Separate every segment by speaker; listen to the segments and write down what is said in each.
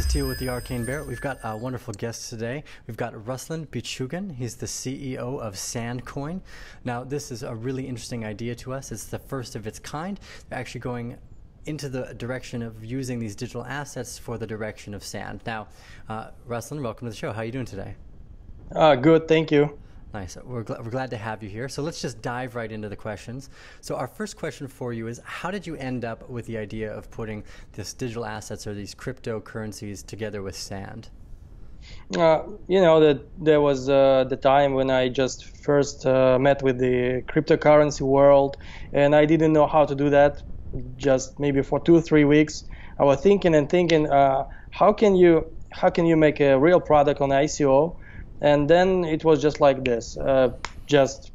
Speaker 1: Steel with the Arcane Bear. We've got a wonderful guest today. We've got Ruslan Bichugan. He's the CEO of Sandcoin. Now, this is a really interesting idea to us. It's the first of its kind. They're actually going into the direction of using these digital assets for the direction of sand. Now, Ruslan, welcome to the show. How are you doing today?
Speaker 2: Good, thank you.
Speaker 1: Nice. We're glad to have you here. So let's just dive right into the questions. So our first question for you is, how did you end up with the idea of putting this digital assets or these cryptocurrencies together with sand?
Speaker 2: That there was the time when I just first met with the cryptocurrency world, and I didn't know how to do that. Just maybe for 2-3 weeks, I was thinking, how can you make a real product on ICO? And then it was just like this. Just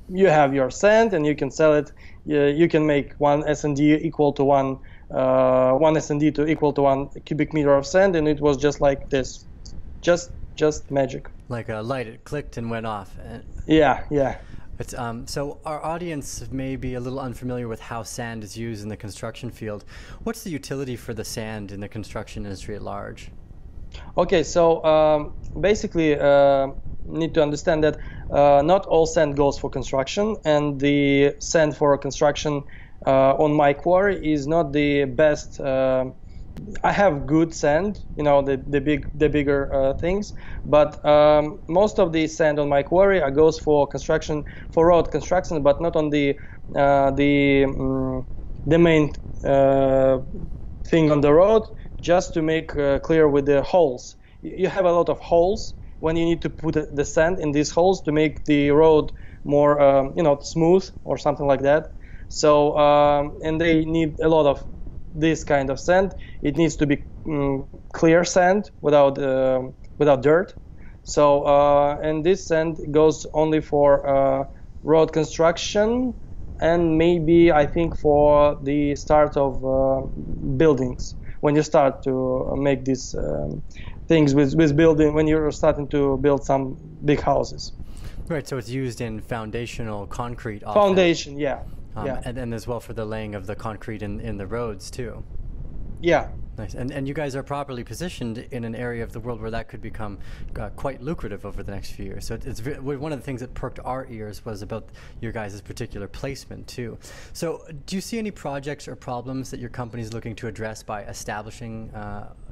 Speaker 2: you have your sand and you can sell it. You can make one SND equal to one SND to equal to 1 cubic meter of sand, and it was just like this, just magic.
Speaker 1: Like a light, it clicked and went off.
Speaker 2: Yeah.
Speaker 1: It's, so our audience may be a little unfamiliar with how sand is used in the construction field. What's the utility for the sand in the construction industry at large?
Speaker 2: Okay, so basically need to understand that not all sand goes for construction, and the sand for construction on my quarry is not the best. I have good sand, the bigger things, but most of the sand on my quarry goes for construction, for road construction, but not on the main thing on the road. Just to make clear with the holes, you have a lot of holes when you need to put the sand in these holes to make the road more, smooth or something like that. So, and they need a lot of this kind of sand. It needs to be clear sand without dirt. So, and this sand goes only for road construction and maybe I think for the start of buildings. When you start to make these things with building, when you're starting to build some big houses.
Speaker 1: Right, so it's used in foundational concrete often.
Speaker 2: Foundation, yeah.
Speaker 1: And as well for the laying of the concrete in the roads too.
Speaker 2: Yeah.
Speaker 1: Nice. And you guys are properly positioned in an area of the world where that could become quite lucrative over the next few years. So it's one of the things that perked our ears was about your guys' particular placement too. So do you see any projects or problems that your company is looking to address by establishing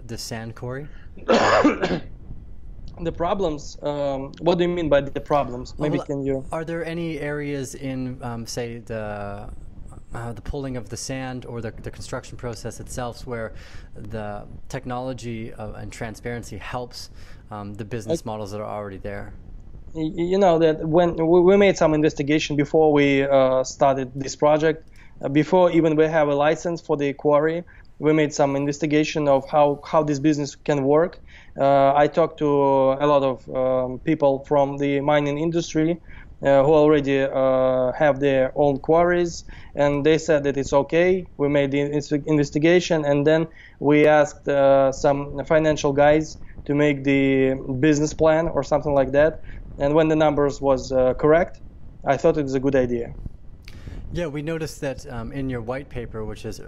Speaker 1: the sand quarry?
Speaker 2: The problems, what do you mean by the problems? Maybe can you...
Speaker 1: Are there any areas in, say, the pulling of the sand or the construction process itself where the technology and transparency helps the business models that are already there?
Speaker 2: You know that when we made some investigation before we started this project, before even we have a license for the quarry, we made some investigation of how this business can work. I talked to a lot of people from the mining industry who already have their own quarries, and they said that it's okay. We made the investigation, and then we asked some financial guys to make the business plan or something like that. And when the numbers was correct, I thought it was a good idea.
Speaker 1: Yeah, we noticed that in your white paper, which is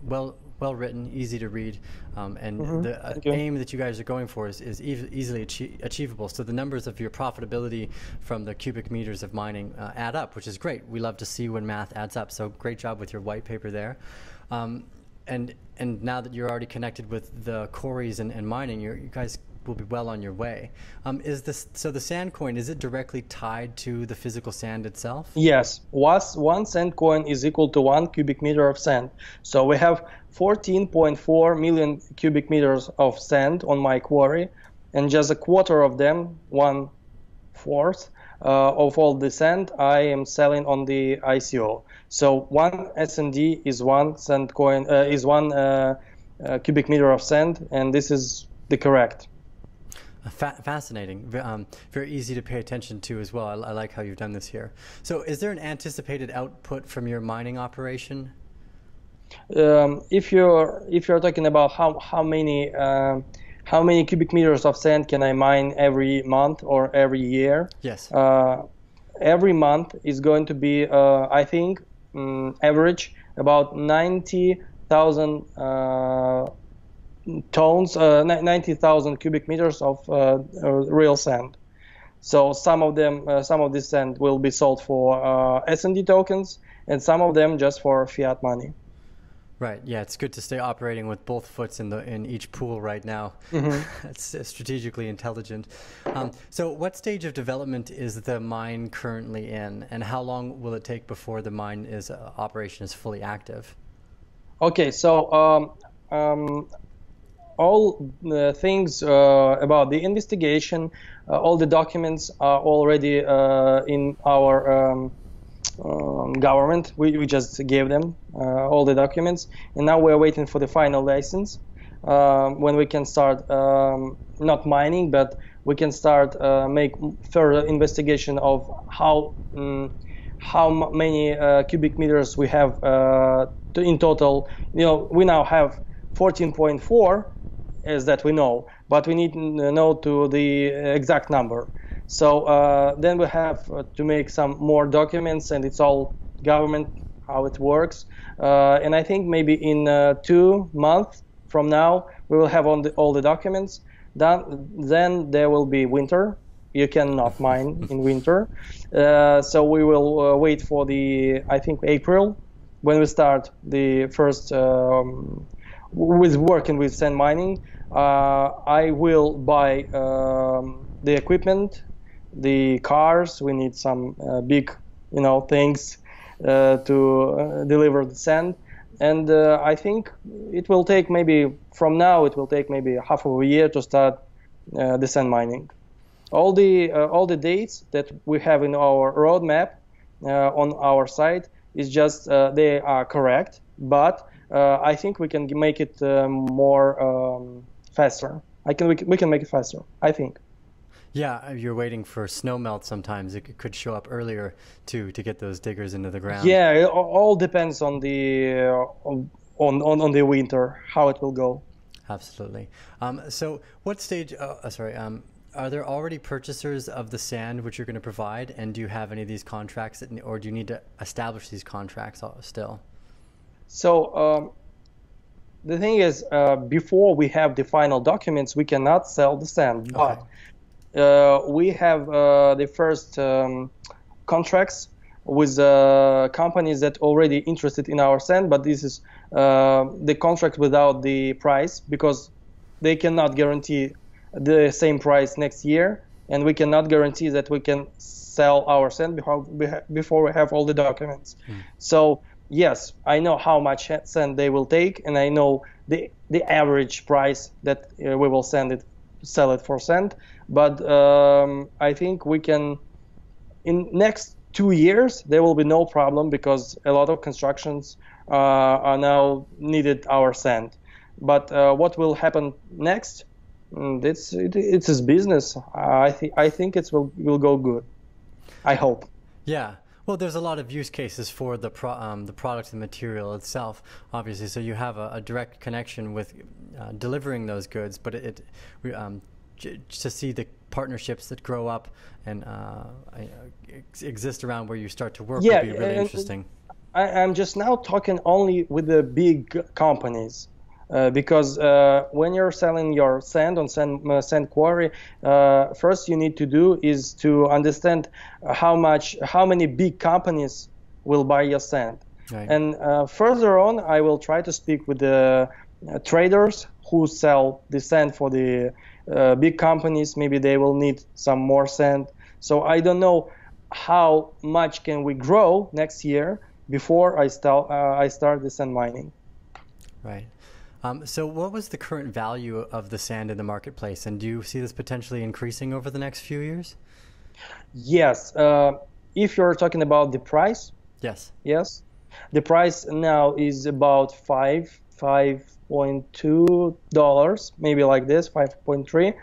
Speaker 1: well written, easy to read, and the aim that you guys are going for is easily achievable. So the numbers of your profitability from the cubic meters of mining add up, which is great. We love to see when math adds up. So great job with your white paper there. And now that you're already connected with the quarries and mining, you guys will be well on your way. So the sand coin, is it directly tied to the physical sand itself?
Speaker 2: Yes, one sand coin is equal to 1 cubic meter of sand. So we have 14.4 million cubic meters of sand on my quarry, and just a quarter of them, 1/4 of all the sand, I am selling on the ICO. So one SND is one sand coin, is one cubic meter of sand, and this is the correct.
Speaker 1: Fascinating, very easy to pay attention to as well. I like how you've done this here. So is there an anticipated output from your mining operation?
Speaker 2: If you're talking about how many cubic meters of sand can I mine every month or every year?
Speaker 1: Yes.
Speaker 2: Every month is going to be, I think, average about 90,000 tons, 90,000 cubic meters of real sand. So some of them, some of this sand will be sold for S&D tokens, and some of them just for fiat money.
Speaker 1: Right. Yeah, it's good to stay operating with both foots in each pool right now. It's strategically intelligent. So, what stage of development is the mine currently in, and how long will it take before the mine operation is fully active?
Speaker 2: Okay, so all the things about the investigation, all the documents are already in our government. We just gave them all the documents, and now we're waiting for the final license when we can start not mining, but we can start make further investigation of how many cubic meters we have in total. You know, we now have 14.4 as that we know, but we need to know to the exact number. So then we have to make some more documents, and it's all government how it works. And I think maybe in 2 months from now we will have all the documents done. Then there will be winter. You cannot mine in winter. So we will wait for I think April, when we start the first with working with sand mining. I will buy the equipment, the cars. We need some big, things to deliver the sand. And I think it will take maybe half of a year to start the sand mining. All the dates that we have in our roadmap on our site is just they are correct, but I think we can make it more faster. We can make it faster, I think.
Speaker 1: Yeah, you're waiting for snow melt sometimes. It could show up earlier to get those diggers into the ground.
Speaker 2: Yeah, it all depends on the on the winter, how it will go.
Speaker 1: Absolutely. So what stage, are there already purchasers of the sand which you're going to provide? And do you have any of these contracts, or do you need to establish these contracts still?
Speaker 2: So the thing is, before we have the final documents, we cannot sell the sand. But we have the first contracts with companies that already interested in our sand, but this is the contract without the price, because they cannot guarantee the same price next year, and we cannot guarantee that we can sell our sand before we have all the documents. So yes, I know how much sand they will take, and I know the average price that we will sell it for sand. But I think we can, in next 2 years, there will be no problem, because a lot of constructions are now needed our sand. But what will happen next? It's his business. I think it will go good. I hope.
Speaker 1: Yeah. Well, there's a lot of use cases for the product and material itself, obviously. So you have a direct connection with delivering those goods, but to see the partnerships that grow up and exist around where you start to work would be really interesting.
Speaker 2: I'm just now talking only with the big companies. Because when you're selling your sand on sand quarry, first you need to do is to understand how many big companies will buy your sand.
Speaker 1: Right.
Speaker 2: And further on, I will try to speak with the traders who sell the sand for the big companies. Maybe they will need some more sand. So I don't know how much can we grow next year before I start the sand mining.
Speaker 1: Right. So what was the current value of the sand in the marketplace, and do you see this potentially increasing over the next few years?
Speaker 2: Yes. If you're talking about the price,
Speaker 1: yes.
Speaker 2: The price now is about $5.2, maybe like this, 5.3,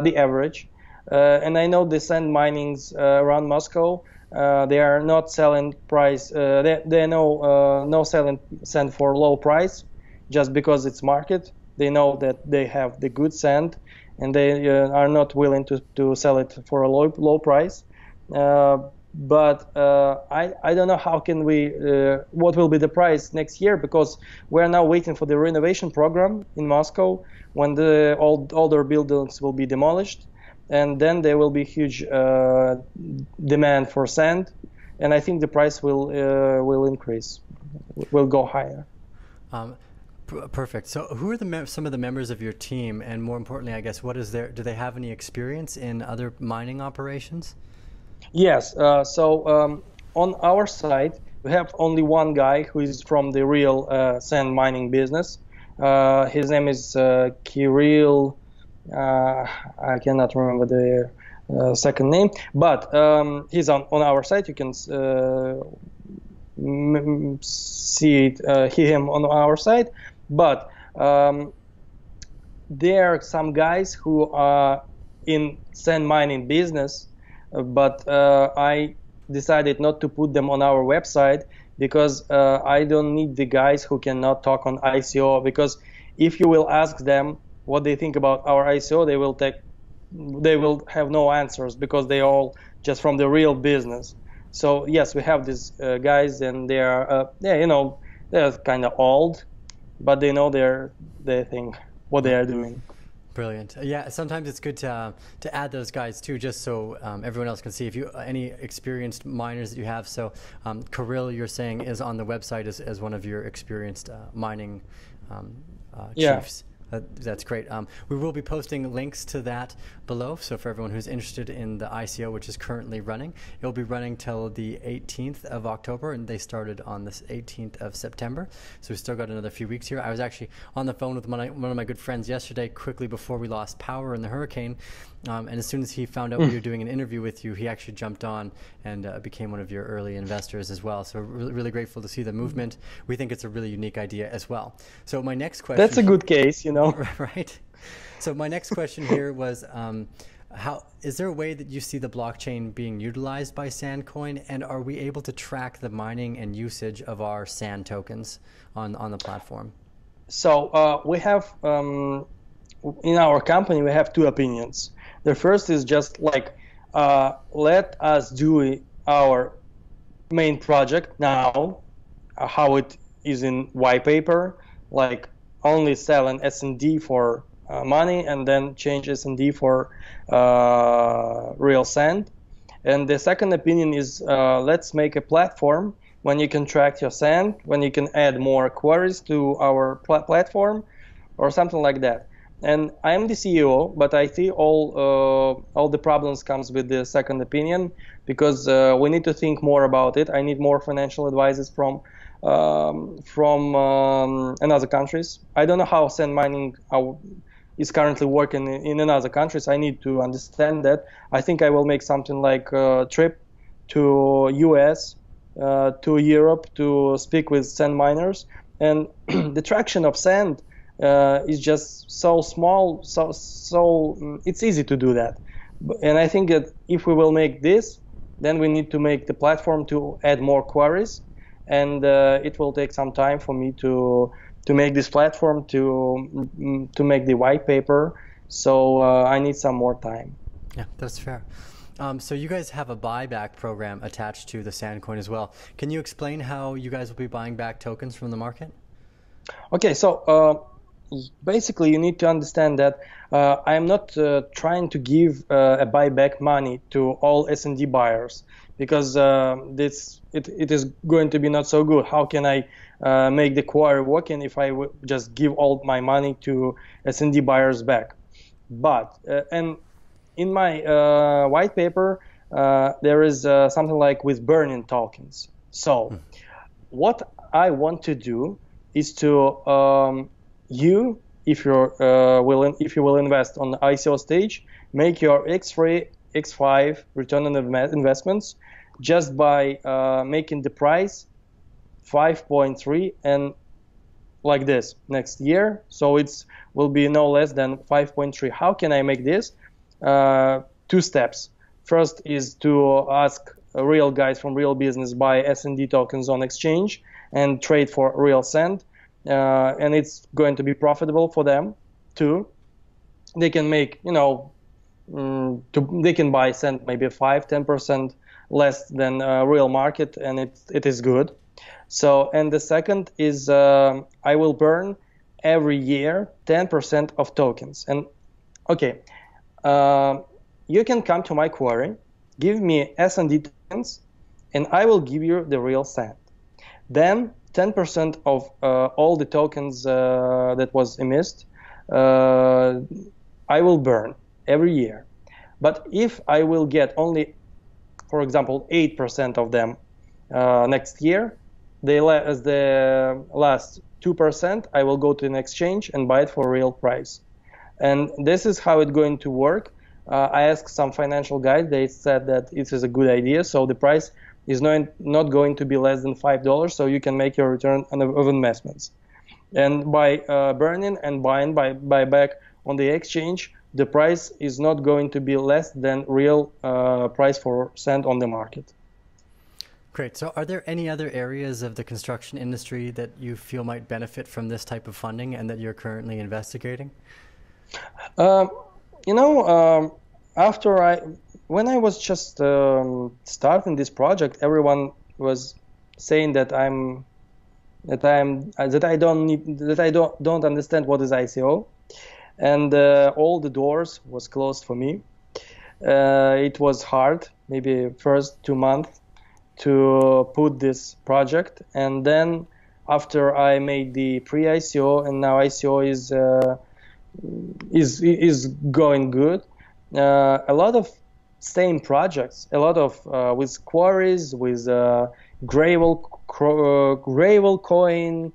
Speaker 2: the average. And I know the sand minings around Moscow, they are not selling price. They know no selling sand for low price. Just because it's market, they know that they have the good sand, and they are not willing to sell it for a low price. but I don't know how can we what will be the price next year, because we're now waiting for the renovation program in Moscow when the older buildings will be demolished, and then there will be huge demand for sand, and I think the price will increase, will go higher.
Speaker 1: Perfect. So who are some of the members of your team, and more importantly, I guess, do they have any experience in other mining operations?
Speaker 2: Yes, on our side, we have only one guy who is from the real sand mining business. His name is Kirill. I cannot remember the second name, but he's on our site. You can see it, hear him on our site. But there are some guys who are in sand mining business, but I decided not to put them on our website because I don't need the guys who cannot talk on ICO, because if you will ask them what they think about our ICO, they will have no answers, because they are all just from the real business. So yes, we have these guys, and they are they're kind of old, but they know they think what they are doing.
Speaker 1: Brilliant. Yeah, sometimes it's good to add those guys too, just so everyone else can see if you any experienced miners that you have. So Kirill, you're saying, is on the website as one of your experienced mining chiefs. That's great. We will be posting links to that below. So for everyone who's interested in the ICO, which is currently running, it'll be running till the 18th of October, and they started on the 18th of September. So we've still got another few weeks here. I was actually on the phone with one of my good friends yesterday, quickly before we lost power in the hurricane. And as soon as he found out we were doing an interview with you, he actually jumped on and became one of your early investors as well. So we're really grateful to see the movement. We think it's a really unique idea as well. So my next question...
Speaker 2: That's a good case,
Speaker 1: Right? So my next question here was, is there a way that you see the blockchain being utilized by Sandcoin, and are we able to track the mining and usage of our sand tokens on the platform?
Speaker 2: So we have, in our company, we have two opinions. The first is just like, let us do our main project now, how it is in white paper, like only sell an S&D for money, and then change S&D for real sand. And the second opinion is, let's make a platform when you can track your sand, when you can add more queries to our platform, or something like that. And I am the CEO, but I see all the problems comes with the second opinion, because we need to think more about it. I need more financial advices from another countries. I don't know how sand mining is currently working in another countries. I need to understand that. I think I will make something like a trip to US, to Europe, to speak with sand miners. And the traction of sand is just so small, so it's easy to do that. And I think that if we will make this, then we need to make the platform to add more queries, and it will take some time for me to make this platform, to make the white paper. So I need some more time.
Speaker 1: Yeah, that's fair. So you guys have a buyback program attached to the Sandcoin as well. Can you explain how you guys will be buying back tokens from the market?
Speaker 2: Okay, so basically you need to understand that I am not trying to give a buyback money to all S&D buyers, because it is going to be not so good. How can I make the query working if I just give all my money to S&D buyers back? But and in my white paper there is something like with burning tokens. So what I want to do is to if you will invest on the ICO stage, make your X3, X5 return on investments just by making the price 5.3 and like this next year. So it will be no less than 5.3. How can I make this? Two steps. First is to ask real guys from real business buy S&D tokens on exchange and trade for real sand. And it's going to be profitable for them too. They can make, they can buy sand maybe 5-10% less than real market, and it is good. So, and the second is I will burn every year 10% of tokens. And okay, you can come to my quarry, give me S&D tokens, and I will give you the real sand. Then 10% of all the tokens that was emitted, I will burn every year. But if I will get only, for example, 8% of them next year, the last 2%, I will go to an exchange and buy it for a real price. And this is how it's going to work. I asked some financial guys. They said that it is a good idea. So the price is not going to be less than $5, so you can make your return of investments. And by burning and buying buyback on the exchange, the price is not going to be less than real price for sand on the market.
Speaker 1: Great. So are there any other areas of the construction industry that you feel might benefit from this type of funding and that you're currently investigating? When I was just starting this project, everyone was saying that I don't understand what is ICO, and all the doors was closed for me. It was hard, maybe first 2 months, to put this project, and then after I made the pre-ICO, and now ICO is going good. A lot of same projects, a lot of with quarries, with gravel coin,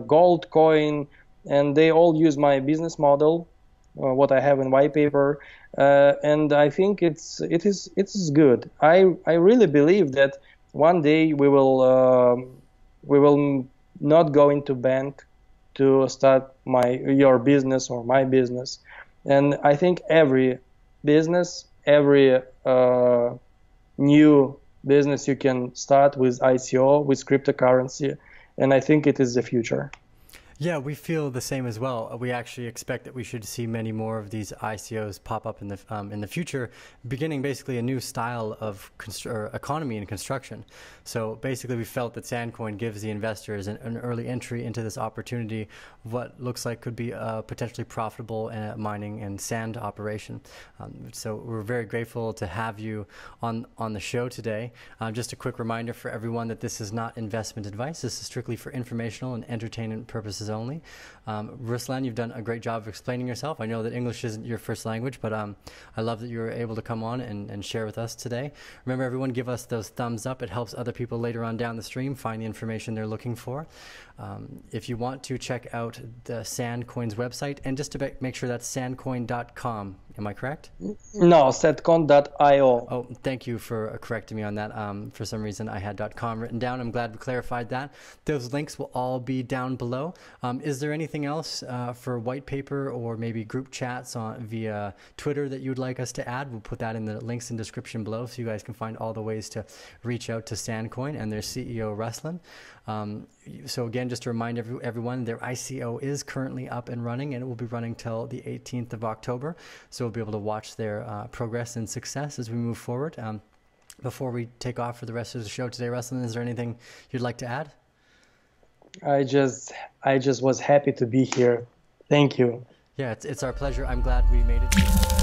Speaker 1: gold coin, and they all use my business model, what I have in white paper, and I think it is good. I really believe that one day we will not go into bank to start your business or my business, and I think every business, every new business you can start with ICO, with cryptocurrency, and I think it is the future. Yeah, we feel the same as well. We actually expect that we should see many more of these ICOs pop up in the future, beginning basically a new style of economy and construction. So basically, we felt that Sandcoin gives the investors an early entry into this opportunity of what looks like could be a potentially profitable mining and sand operation. So we're very grateful to have you on the show today. Just a quick reminder for everyone that this is not investment advice. This is strictly for informational and entertainment purposes only. Ruslan, you've done a great job of explaining yourself. I know that English isn't your first language, but I love that you were able to come on and share with us today. Remember, everyone, give us those thumbs up. It helps other people later on down the stream find the information they're looking for. If you want to check out the Sandcoin's website, and just to make sure that's sandcoin.com, am I correct?
Speaker 2: No, sandcoin.io.
Speaker 1: Oh, thank you for correcting me on that. For some reason, I had .com written down. I'm glad we clarified that. Those links will all be down below. Is there anything else for white paper or maybe group chats via Twitter that you'd like us to add? We'll put that in the links in the description below so you guys can find all the ways to reach out to Sandcoin and their CEO, Ruslan. So again, just to remind everyone, their ICO is currently up and running, and it will be running till the 18th of October. So we'll be able to watch their progress and success as we move forward. Before we take off for the rest of the show today, Ruslan, is there anything you'd like to add?
Speaker 2: I just was happy to be here. Thank you.
Speaker 1: Yeah, it's our pleasure. I'm glad we made it.